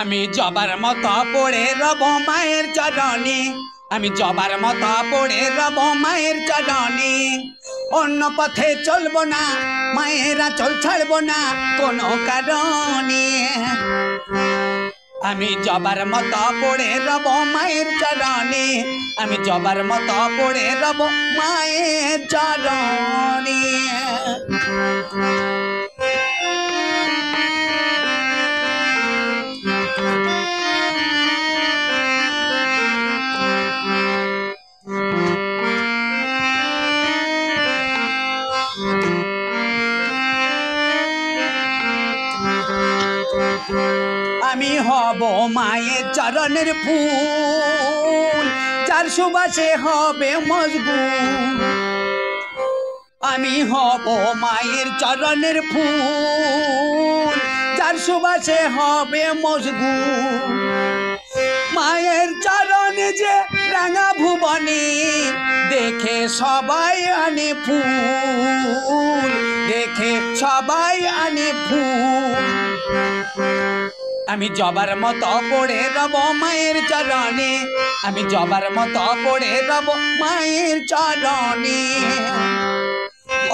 আমি জবার মতো পড়ে রব মায়ের চরণে, আমি জবার মতো পড়ে রব মায়ের চরণে। অন্য পথে চলবো না, মায়েরা চল ছাড়বো না কোনো কারণে। আমি জবার মতো পড়ে রব মায়ের চরণে, আমি জবার মতো পড়ে রব মায়ের চরণে। আমি হব মায়ের চরণের ফুল, যার সুবাসে হবে মজগুল। আমি হব মায়ের চরণের ফুল, যার সুবাসে হবে মজগুল। মায়ের চরণে যে রাঙা ভুবনে, দেখে সবাই আনে ফুল, দেখে সবাই আনে ফুল। আমি জবার মতো পড়ে রব মায়ের চরণে, আমি জবার মতো পড়ে রব মায়ের চরণে।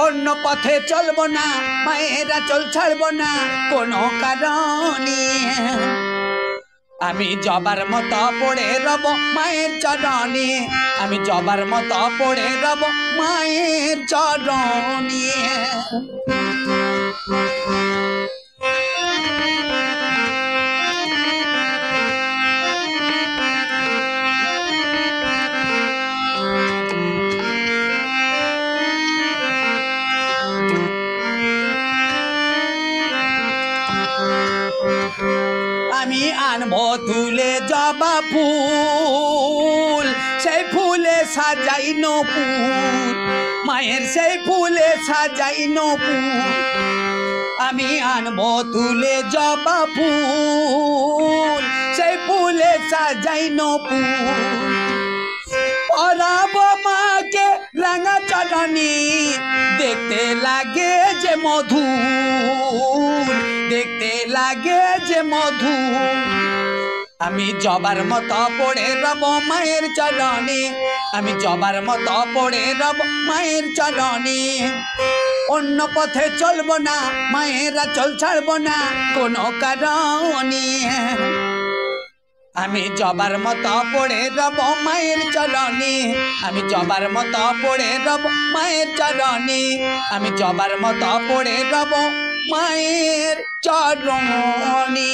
অন্য পথে চলবো না, মায়েরা চল ছাড়বো না কোনো কারণে। আমি জবার মতো পড়ে রব মায়ের চরণে, আমি জবার মতো পড়ে রব মায়ের চরণে। আমি আনবো তুলে জবা ফুল, সেই ফুলে সাজাই নপুর, মায়ের সেই ফুলে সাজাই নপুর। আমি আনবো তুলে জবা ফুল, সেই ফুলে সাজাই নপুর। পরাবো মাকে রাঙা চরণে, দেখতে লাগে যে মধুর, দেখতে লাগে যে মধুর। আমি জবার মতো পড়ে রব মায়ের চরণে, আমি জবার মতো পড়ে রব মায়ের চরণে। অন্য পথে চলবো না, মায়েরা চল ছাড়বো না কোনো কারণে। আমি জবার মতো পড়ে রব মায়ের চরণে, আমি জবার মতো পড়ে রব মায়ের চরণে, আমি জবার মতো পড়ে রব মায়ের চরণে।